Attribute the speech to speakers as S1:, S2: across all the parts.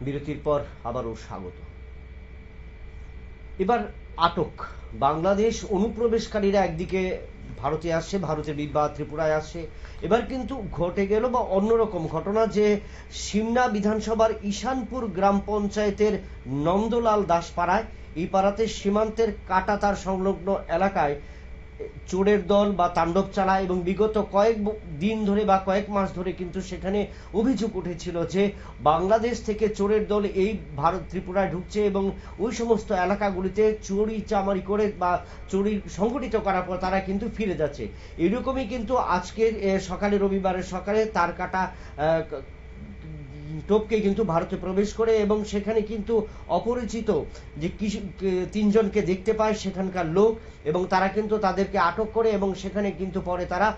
S1: বিরতির পর আবারও স্বাগত। এবার আটক বাংলাদেশ অনুপ্রবেশকারীরা একদিকে ভারতে আসছে, ভারতের বিবাদ ত্রিপুরায় আসছে। এবার কিন্তু ঘটে গেল বা অন্যরকম ঘটনা যে সিমনা বিধানসভার ঈশানপুর গ্রাম পঞ্চায়েতের নন্দলাল দাসপাড়ায়, এই পাড়াতে সীমান্তের কাঁটাতার সংলগ্ন এলাকায় চোরের দল বা তাণ্ডব চালায় এবং বিগত কয়েক দিন ধরে বা কয়েক মাস ধরে কিন্তু সেখানে অভিযোগ উঠেছিল যে বাংলাদেশ থেকে চোরের দল এই ভারত ত্রিপুরায় ঢুকছে এবং ওই সমস্ত এলাকাগুলিতে চুরি চামারি করে বা চুরি সংগঠিত করার পর তারা কিন্তু ফিরে যাচ্ছে। এরকমই কিন্তু আজকের সকালে, রবিবারের সকালে তার কাটা টোপকে কিন্তু ভারতে প্রবেশ করে এবং সেখানে কিন্তু অপরিচিত যে তিনজনকে দেখতে পায় সেখানকার লোক এবং তারা কিন্তু তাদেরকে আটক করে এবং সেখানে কিন্তু পরে তারা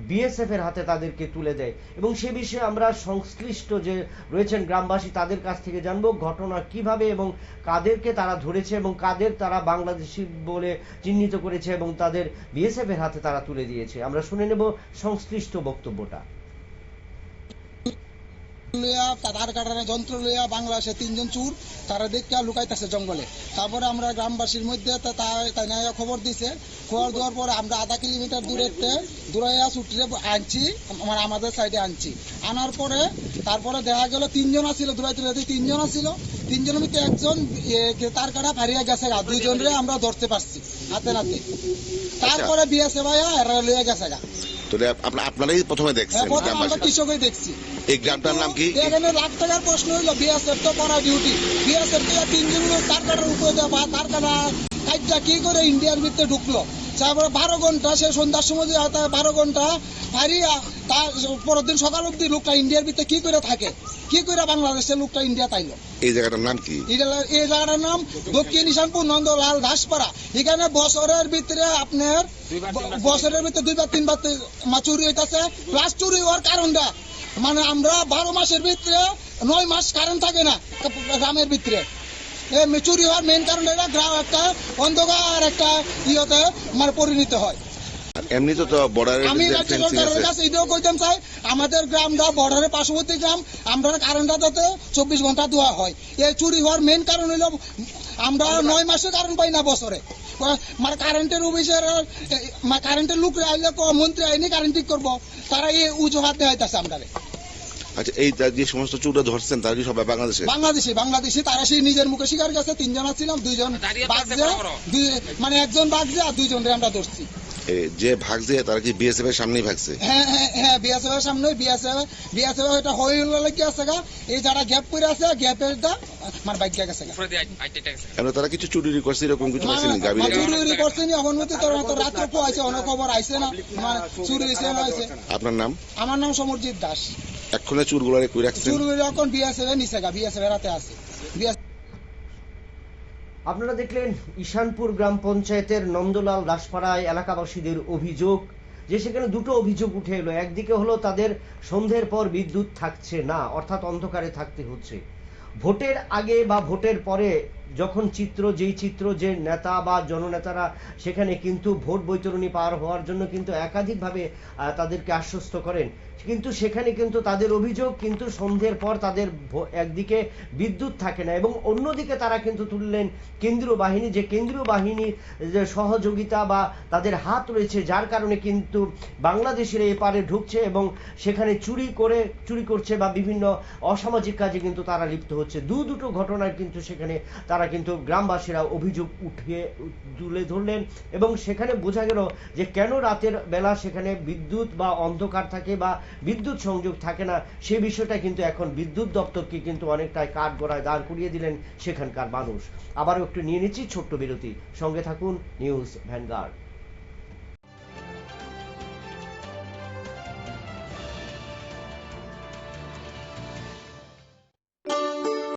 S1: বিএসএফ এর হাতে তাদেরকে তুলে দেয়। এবং সে বিষয়ে আমরা সংশ্লিষ্ট যে রয়েছেন গ্রামবাসী তাদের কাছ থেকে জানবো ঘটনা কিভাবে এবং কাদেরকে তারা ধরেছে এবং কাদের তারা বাংলাদেশি বলে চিহ্নিত করেছে এবং তাদের বিএসএফ এর হাতে তারা তুলে দিয়েছে। আমরা শুনে নেব সংশ্লিষ্ট বক্তব্যটা।
S2: তার কাটানোর যন্ত্র লইয়া বাংলাদেশে তিনজন চুর তারা দেখে লুকাইতেছে জঙ্গলে। তারপরে আমরা গ্রামবাসীর মধ্যে তাই খবর দিছে। খবর দেওয়ার পরে আমরা আধা কিলোমিটার দূরাইয়া চুটরে আনছি, আমাদের সাইডে আনছি। আনার পরে তারপরে দেখা গেল তিনজন আসছিল, দূরাইতে তিনজন আসছিল। তিনজনের মধ্যে একজন তার কাটা ফারিয়া গেছে, দুইজনরে আমরা ধরতে পারছি হাতে নাতে। তারপরে বিএসএ ভাইয়া এরা লইয়া গেছে গা।
S3: আপনারাই প্রথমে দেখছেন?
S2: আমরা কৃষকই দেখছি।
S3: এই গ্রামটার নাম কি?
S2: এখানে লাখ টাকার প্রশ্ন হইলো বিএসএফ তো করা ডিউটি। বিএসএফ থেকে তিনজন তার কাটার উপরে দেওয়া তার কাটা কাজটা কি করে ইন্ডিয়ার ভিতরে ঢুকলো। তারপরে 12 ঘন্টা সে সন্ধ্যার সময় 12 ঘন্টা হারিয়া তার পরের দিন সকাল অব্দি লোকটা ইন্ডিয়ার ভিতরে কি করে থাকে, কি করে বাংলাদেশের লোকটা ইন্ডিয়া তাইলো।
S3: এই জায়গাটার নাম কি?
S2: এই জায়গাটার নাম দক্ষিণ ঈশানপুর নন্দলাল দাসপাড়া। এখানে বছরের ভিতরে আপনার দুইবার তিনবার চুরি হইতেছে। প্লাস চুরি হওয়ার কারণটা মানে আমরা 12 মাসের ভিতরে 9 মাস কারেন্ট থাকে না গ্রামের ভিতরে। চুরি হওয়ার মেইন কারণ এটা গ্রাম একটা অন্ধকার একটা ইয়েতে মানে পরিণত হয়।
S3: এমনি তো বর্ডারের
S2: আমি রাজ্য সরকারের কাছে এটাও কইতাম চাই, আমাদের গ্রামটা বর্ডারের পার্শ্ববর্তী গ্রাম, আমরা কারেন্টটা যাতে 24 ঘন্টা দেওয়া হয়। এই চুরি হওয়ার মেইন কারণ হইল আমরা 9 মাসে কারেন্ট পাই না বছরে। মানে কারেন্টের অফিসের কারেন্টের লোক আইলে মন্ত্রী আইনি কারেন্ট ঠিক করবো, তারা এই অজুহাত দেখাইতেছে আমরা।
S3: আচ্ছা, এই যে সমস্ত চুরটা ধরছেন তারা কি সবাই
S2: বাংলাদেশি তারা সেই নিজের মুখে স্বীকার গেছে। 3 জন ছিলাম, 2 জন বাগজে, মানে একজন বাগজে আর 2 জনরে আমরা ধরছি।
S3: যে ভাগছে তারা কি বিএসএফ এর সামনেই ভাগছে?
S2: হ্যাঁ বিএসএফ এর সামনে। বিএসএফ এটা হই লাগি আছে গা। এই যারা গ্যাপ করে আছে গ্যাপের দা মানে বাইক গেছে গা।
S3: তারা কিছু চুরি করছে এরকম কিছু পাইছেন?
S2: চুরি করছে নি অবনতি তো রাত্রে পোয়াইছে, অনেক খবর আইছে না মানে চুরি হইছে না হইছে।
S3: আপনার নাম?
S2: আমার নাম সমরজিৎ দাস।
S3: এখনো চুরগুলারে কই রাখছেন?
S2: চুরগুলো এখন বিএসএফ এর নিচে গা, বিএসএফ এর হাতে আছে।
S1: আপনারা দেখলেন ঈশানপুর গ্রাম পঞ্চায়েতের নন্দলাল দাসপাড়ায় এলাকাবাসীদের অভিযোগ যে সেখানে দুটো অভিযোগ উঠে এলো। একদিকে হলো তাদের সন্ধ্যের পর বিদ্যুৎ থাকছে না, অর্থাৎ অন্ধকারে থাকতে হচ্ছে। ভোটের আগে বা ভোটের পরে যখন যেই চিত্র যে নেতা বা জননেতারা সেখানে কিন্তু ভোট বৈতরণী পার হওয়ার জন্য কিন্তু একাধিকভাবে তাদেরকে আশ্বস্ত করেন, কিন্তু সেখানে কিন্তু তাদের অভিযোগ কিন্তু সন্ধ্যের পর তাদের একদিকে বিদ্যুৎ থাকে না এবং অন্যদিকে তারা কিন্তু তুললেন কেন্দ্রীয় বাহিনী, যে কেন্দ্রীয় বাহিনীর যে সহযোগিতা বা তাদের হাত রয়েছে যার কারণে কিন্তু বাংলাদেশের এপারে ঢুকছে এবং সেখানে চুরি করছে বা বিভিন্ন অসামাজিক কাজে কিন্তু তারা লিপ্ত হচ্ছে। দুটো ঘটনায় কিন্তু সেখানে তারা কিন্তু গ্রামবাসীরা অভিযোগ তুলে ধরলেন এবং সেখানে বোঝা গেল যে কেন রাতের বেলা সেখানে বিদ্যুৎ বা অন্ধকার থাকে বা বিদ্যুৎ সংযোগ থাকে না। সেই বিষয়টা কিন্তু এখন বিদ্যুৎ দপ্তরকে কিন্তু অনেকটাই কাঠগড়ায় দাঁড় করিয়ে দিলেন সেখানকার মানুষ। আবারও একটু নিয়ে নিচ্ছি ছোট্ট বিরতি, সঙ্গে থাকুন নিউজ ভ্যানগার্ড।